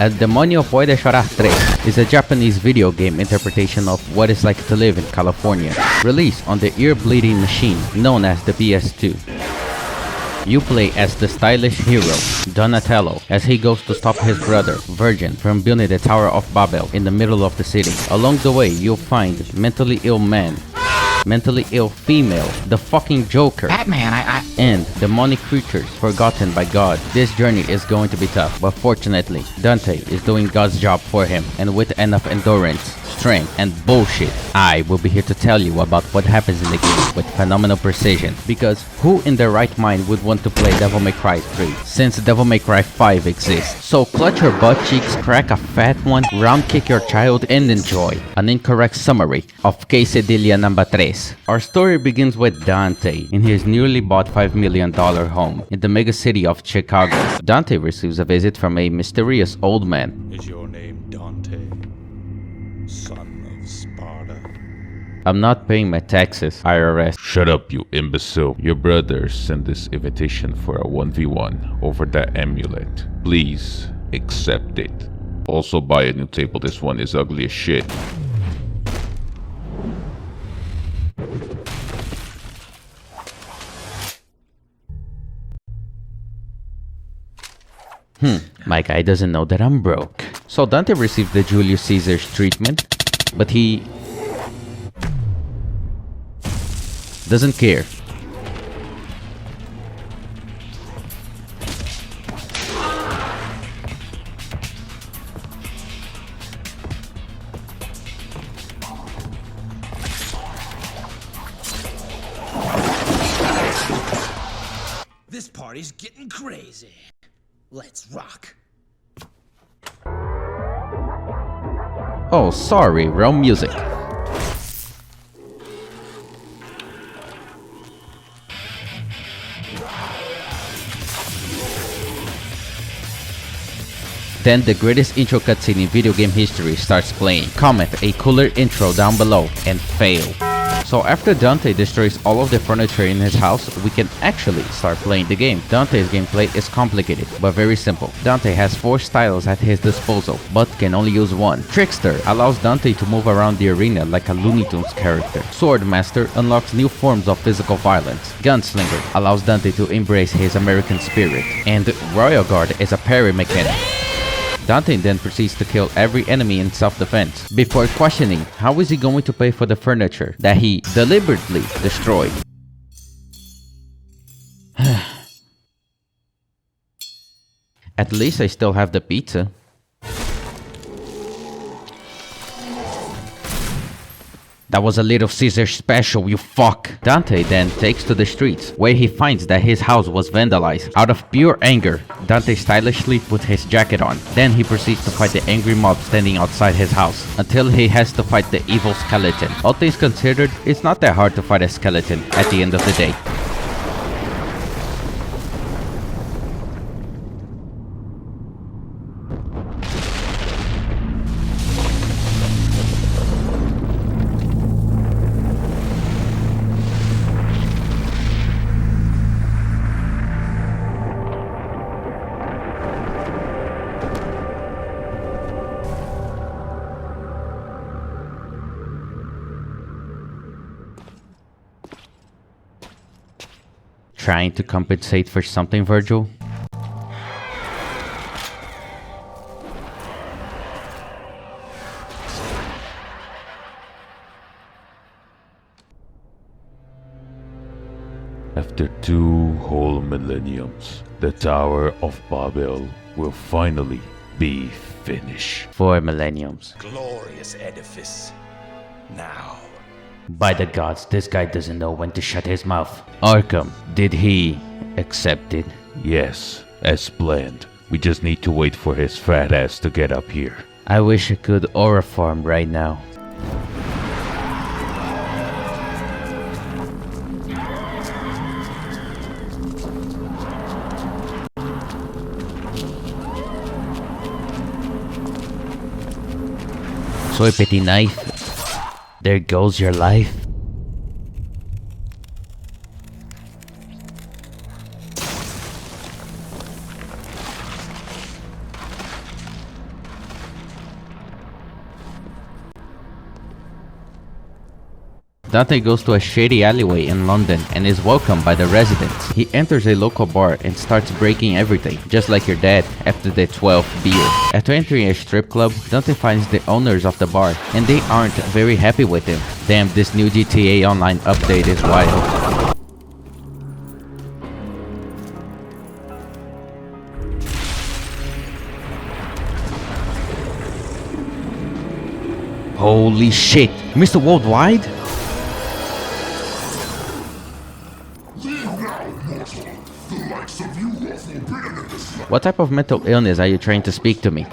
El Demonio Puede Chorar 3 is a Japanese video game interpretation of what it's like to live in California, released on the ear-bleeding machine known as the PS2. You play as the stylish hero, Donatello, as he goes to stop his brother, Virgin, from building the Tower of Babel in the middle of the city. Along the way, you'll find mentally ill man, mentally ill female, the fucking Joker, Batman, and demonic creatures forgotten by God. This journey is going to be tough, but fortunately, Dante is doing God's job for him, and with enough endurance, strength, and bullshit, I will be here to tell you about what happens in the game with phenomenal precision, because who in their right mind would want to play Devil May Cry 3, since Devil May Cry 5 exists? So clutch your butt cheeks, crack a fat one, round kick your child, and enjoy an incorrect summary of Quesadilla number 3. Our story begins with Dante in his newly bought $5 million home in the mega city of Chicago. Dante receives a visit from a mysterious old man. Is your name Dante, son of Sparta? I'm not paying my taxes, IRS. Shut up, you imbecile. Your brother sent this invitation for a 1v1 over that amulet. Please accept it. Also buy a new table, this one is ugly as shit. My guy doesn't know that I'm broke. So Dante received the Julius Caesar's treatment, but he doesn't care. This party's getting crazy. Let's rock. Oh, sorry, wrong music. Then the greatest intro cutscene in video game history starts playing. Comment a cooler intro down below and fail. So after Dante destroys all of the furniture in his house, we can actually start playing the game. Dante's gameplay is complicated, but very simple. Dante has 4 styles at his disposal, but can only use one. Trickster allows Dante to move around the arena like a Looney Tunes character. Swordmaster unlocks new forms of physical violence. Gunslinger allows Dante to embrace his American spirit. And Royal Guard is a parry mechanic. Dante then proceeds to kill every enemy in self-defense, before questioning how is he going to pay for the furniture that he deliberately destroyed. At least I still have the pizza. That was a Little Caesar special, you fuck! Dante then takes to the streets, where he finds that his house was vandalized. Out of pure anger, Dante stylishly puts his jacket on. Then he proceeds to fight the angry mob standing outside his house, until he has to fight the evil skeleton. All things considered, it's not that hard to fight a skeleton at the end of the day. Trying to compensate for something, Virgil? After 2 whole millenniums, the Tower of Babel will finally be finished. 4 millenniums. Glorious edifice. Now. By the gods, this guy doesn't know when to shut his mouth. Arkham, did he accept it? Yes, as planned. We just need to wait for his fat ass to get up here. I wish I could aura farm right now. Soy Petit Knife. There goes your life. Dante goes to a shady alleyway in London and is welcomed by the residents. He enters a local bar and starts breaking everything, just like your dad after the 12th beer. After entering a strip club, Dante finds the owners of the bar, and they aren't very happy with him. Damn, this new GTA Online update is wild. Holy shit, Mr. Worldwide? What type of mental illness are you trying to speak to me?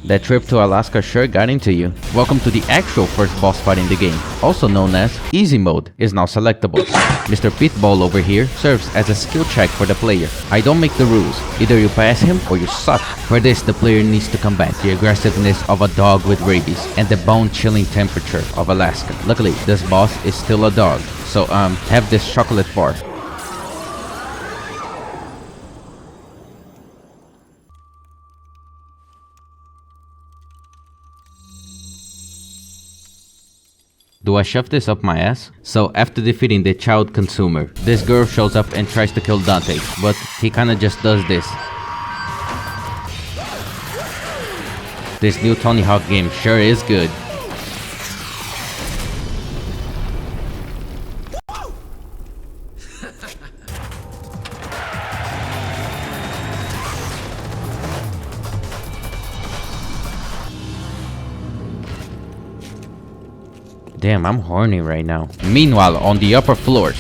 That trip to Alaska sure got into you. Welcome to the actual first boss fight in the game, also known as Easy Mode, is now selectable. Mr. Pitbull over here serves as a skill check for the player. I don't make the rules, either you pass him or you suck. For this, the player needs to combat the aggressiveness of a dog with rabies and the bone-chilling temperature of Alaska. Luckily, this boss is still a dog, so have this chocolate bar. Do I shove this up my ass? So after defeating the child consumer, this girl shows up and tries to kill Dante, but he kinda just does this. This new Tony Hawk game sure is good. Damn, I'm horny right now. Meanwhile, on the upper floors.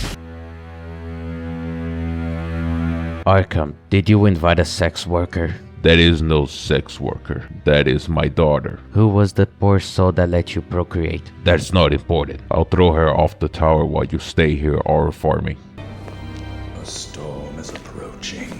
Arkham, did you invite a sex worker? That is no sex worker. That is my daughter. Who was the poor soul that let you procreate? That's not important. I'll throw her off the tower while you stay here or farming. A storm is approaching.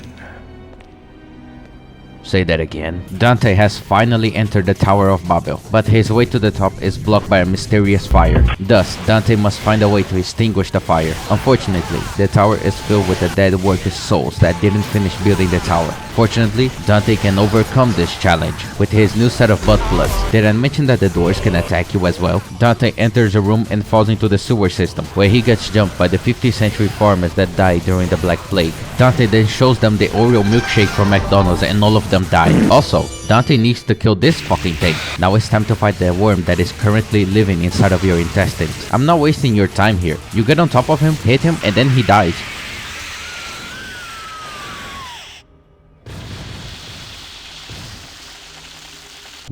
Say that again. Dante has finally entered the Tower of Babel, but his way to the top is blocked by a mysterious fire. Thus, Dante must find a way to extinguish the fire. Unfortunately, the tower is filled with the dead workers' souls that didn't finish building the tower. Fortunately, Dante can overcome this challenge with his new set of butt plugs. Did I mention that the doors can attack you as well? Dante enters a room and falls into the sewer system, where he gets jumped by the 15th century farmers that died during the Black Plague. Dante then shows them the Oreo milkshake from McDonald's and all of them die. Also, Dante needs to kill this fucking thing. Now it's time to fight the worm that is currently living inside of your intestines. I'm not wasting your time here. You get on top of him, hit him, and then he dies.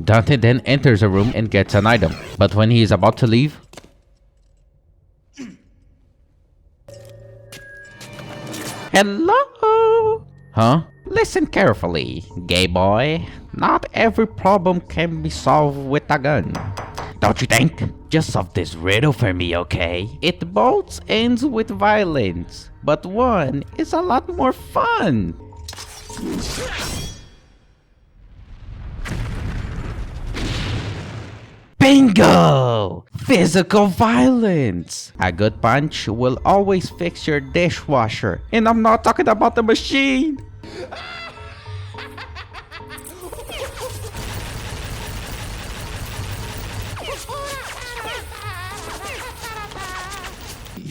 Dante then enters a room and gets an item, but when he is about to leave... Hello? Huh? Listen carefully, gay boy. Not every problem can be solved with a gun. Don't you think? Just solve this riddle for me, okay? It both ends with violence, but one is a lot more fun. Bingo! Physical violence! A good punch will always fix your dishwasher. And I'm not talking about the machine!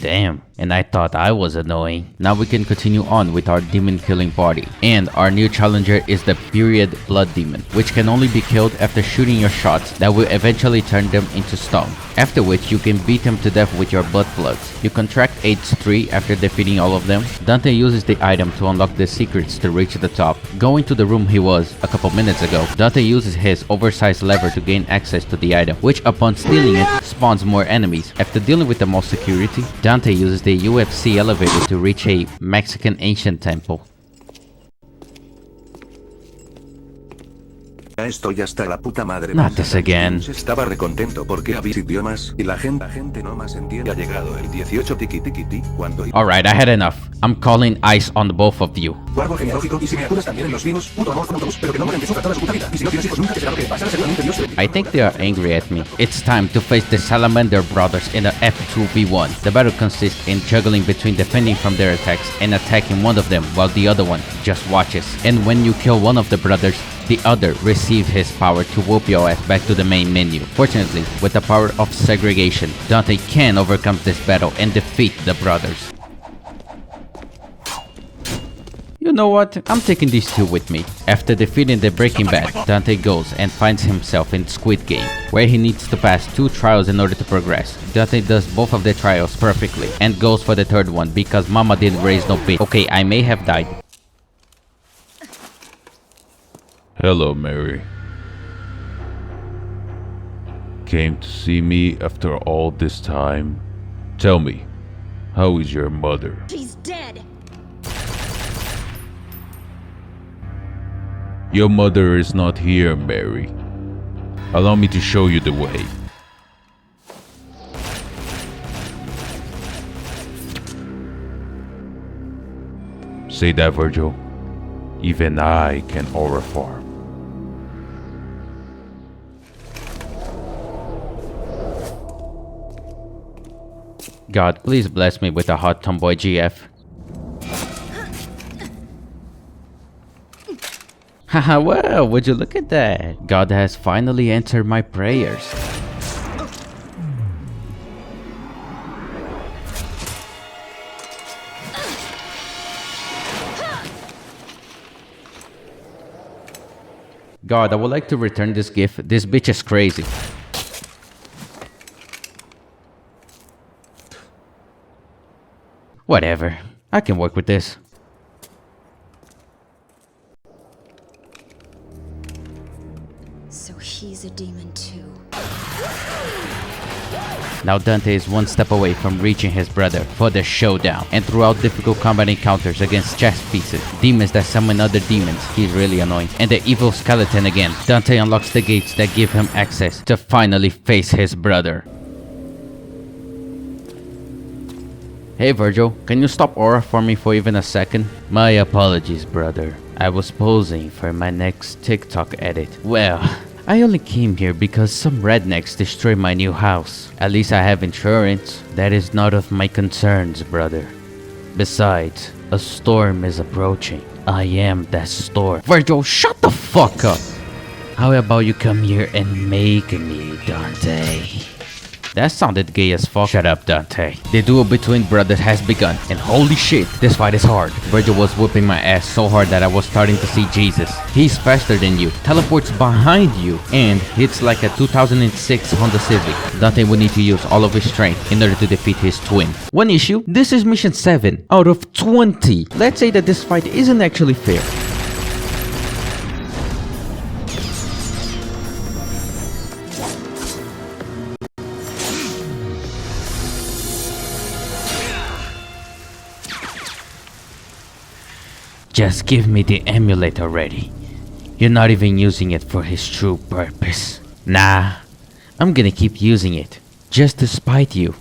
Damn, and I thought I was annoying. Now we can continue on with our demon killing party. And our new challenger is the Period Blood Demon, which can only be killed after shooting your shots that will eventually turn them into stone. After which you can beat him to death with your butt plugs. You contract age 3 after defeating all of them. Dante uses the item to unlock the secrets to reach the top. Going to the room he was a couple minutes ago, Dante uses his oversized lever to gain access to the item, which upon stealing it spawns more enemies. After dealing with the most security, Dante uses the UFC elevator to reach a Mexican ancient temple. Estoy hasta la puta madre. Not this again. Estaba recontento porque había idiomas y la gente no más entiende. Ha llegado el 18 tiki tiki ti cuando. Alright, I had enough. I'm calling ice on both of you. Tu árbol genealógico y si me acudas también en los vivos, puto amor como todos, pero que no mueren de sufra toda su puta vida. Y si no tienes hijos nunca te será lo que pasará seguramente Dios. I think they are angry at me. It's time to face the Salamander brothers in an F2v1. The battle consists in juggling between defending from their attacks and attacking one of them while the other one just watches. And when you kill one of the brothers, the other receives his power to whoop your ass back to the main menu. Fortunately, with the power of segregation, Dante can overcome this battle and defeat the brothers. You know what? I'm taking these two with me. After defeating the Breaking Bad, Dante goes and finds himself in Squid Game, where he needs to pass 2 trials in order to progress. Dante does both of the trials perfectly and goes for the third one because mama didn't raise no bitch. Okay, I may have died. Hello, Mary. Came to see me after all this time? Tell me, how is your mother? She's dead. Your mother is not here, Mary. Allow me to show you the way. Say that, Virgil. Even I can aura farm. God, please bless me with a hot tomboy GF. Haha, well, would you look at that? God has finally answered my prayers. God, I would like to return this gift. This bitch is crazy. Whatever. I can work with this. So he's a demon too. Now Dante is one step away from reaching his brother for the showdown, and throughout difficult combat encounters against chess pieces, demons that summon other demons, he's really annoying, and the evil skeleton again, Dante unlocks the gates that give him access to finally face his brother. Hey Virgil, can you stop aura for me for even a second? My apologies, brother. I was posing for my next TikTok edit. Well, I only came here because some rednecks destroyed my new house. At least I have insurance. That is not of my concerns, brother. Besides, a storm is approaching. I am that storm. Virgil, shut the fuck up! How about you come here and make me, Dante? That sounded gay as fuck. Shut up, Dante. The duel between brothers has begun, and holy shit, this fight is hard. Virgil was whooping my ass so hard that I was starting to see Jesus. He's faster than you, teleports behind you, and hits like a 2006 Honda Civic. Dante will need to use all of his strength in order to defeat his twin. One issue, this is mission 7 out of 20. Let's say that this fight isn't actually fair. Just give me the amulet already. You're not even using it for his true purpose. Nah, I'm gonna keep using it, just to spite you.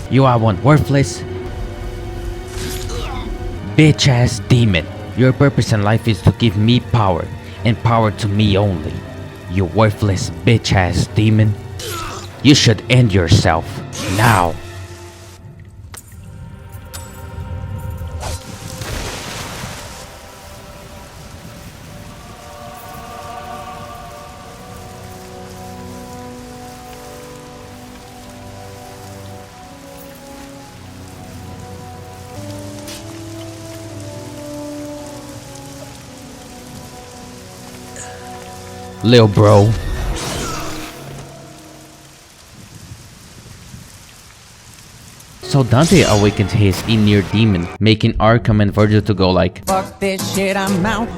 You are one worthless, bitch-ass demon. Your purpose in life is to give me power, and power to me only. You worthless bitch-ass demon. You should end yourself, now. Lil bro. So Dante awakens his inner demon, making Arkham and Virgil to go like, Fuck this shit, I'm out.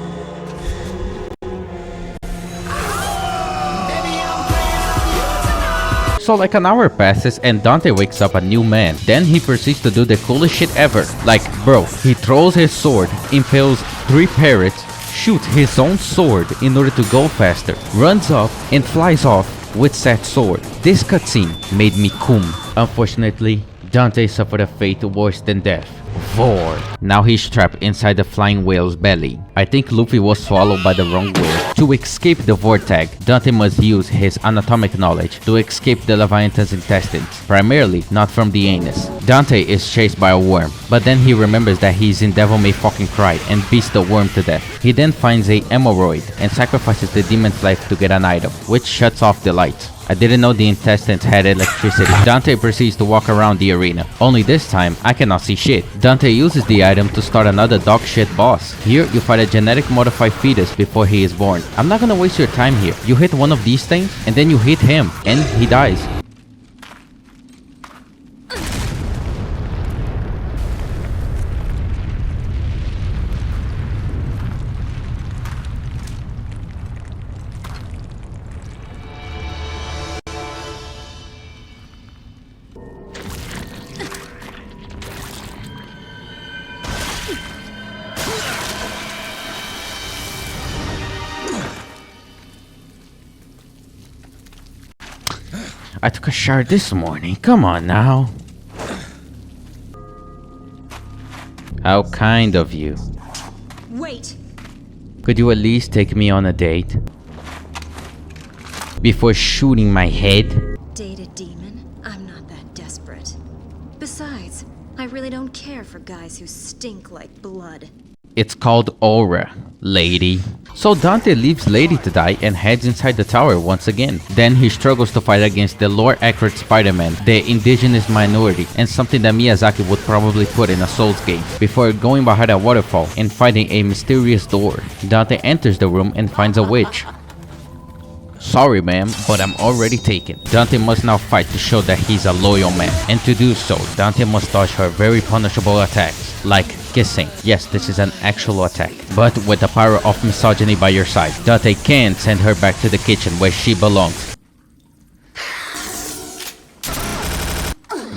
So like an hour passes and Dante wakes up a new man. Then he proceeds to do the coolest shit ever. Like, bro, he throws his sword, impales 3 parrots, shoots his own sword in order to go faster, runs off and flies off with said sword. This cutscene made me cum. Unfortunately, Dante suffered a fate worse than death. Vor. Now he's trapped inside the flying whale's belly. I think Luffy was swallowed by the wrong whale. To escape the vortex, Dante must use his anatomic knowledge to escape the Leviathan's intestines, primarily not from the anus. Dante is chased by a worm, but then he remembers that he's in Devil May fucking Cry and beats the worm to death. He then finds a emerald and sacrifices the demon's life to get an item, which shuts off the lights. I didn't know the intestines had electricity. Dante proceeds to walk around the arena. Only this time, I cannot see shit. Dante uses the item to start another dog shit boss. Here, you fight a genetic modified fetus before he is born. I'm not gonna waste your time here. You hit one of these things, and then you hit him, and he dies. I took a shower this morning. Come on now. How kind of you. Wait! Could you at least take me on a date? Before shooting my head? Date a demon? I'm not that desperate. Besides, I really don't care for guys who stink like blood. It's called Aura, lady. So Dante leaves Lady to die and heads inside the tower once again. Then he struggles to fight against the lore-accurate Spider-Man, the indigenous minority, and something that Miyazaki would probably put in a Souls game, before going behind a waterfall and finding a mysterious door. Dante enters the room and finds a witch. Sorry ma'am, but I'm already taken. Dante must now fight to show that he's a loyal man. And to do so, Dante must dodge her very punishable attacks, like kissing. Yes, this is an actual attack. But with the power of misogyny by your side, Dante can send her back to the kitchen where she belongs.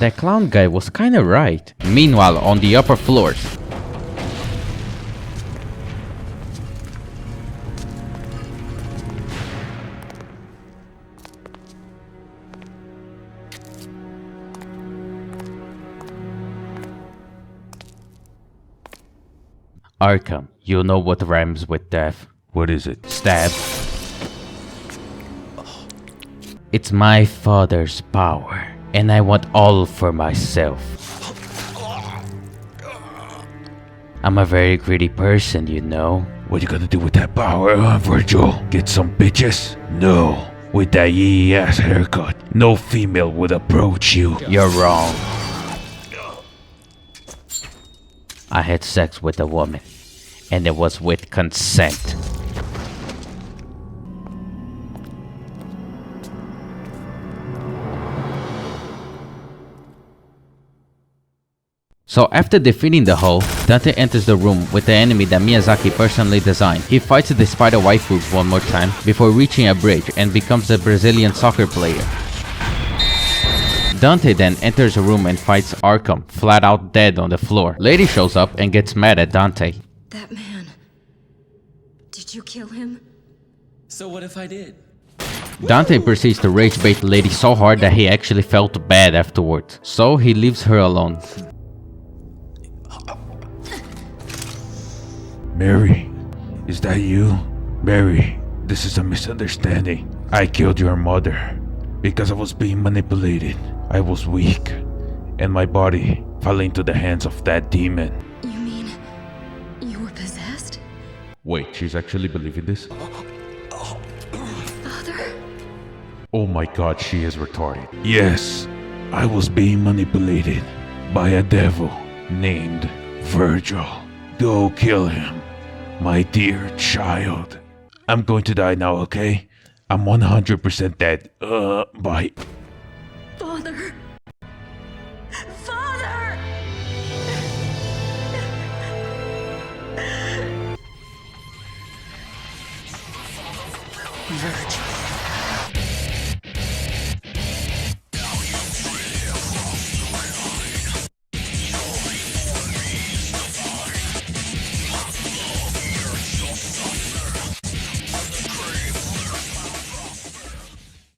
That clown guy was kinda right. Meanwhile, on the upper floors, Arkham, you know what rhymes with death. What is it? Stab. It's my father's power, and I want all for myself. I'm a very greedy person, you know. What you gonna do with that power, Virgil? Get some bitches? No. With that yee-ass haircut, no female would approach you. You're wrong. I had sex with a woman, and it was with consent. So after defeating the Hoe, Dante enters the room with the enemy that Miyazaki personally designed. He fights the spider waifus one more time before reaching a bridge and becomes a Brazilian soccer player. Dante then enters a room and fights Arkham, flat out dead on the floor. Lady shows up and gets mad at Dante. That man. Did you kill him? So what if I did? Dante proceeds to rage bait Lady so hard that he actually felt bad afterwards. So he leaves her alone. Mary, is that you? Mary, this is a misunderstanding. I killed your mother because I was being manipulated. I was weak, and my body fell into the hands of that demon. You mean you were possessed? Wait, she's actually believing this? Father? Oh my god, she is retarded. Yes, I was being manipulated by a devil named Virgil. Go kill him, my dear child. I'm going to die now, okay? I'm 100% dead. Bye. Father! Father! Virgil.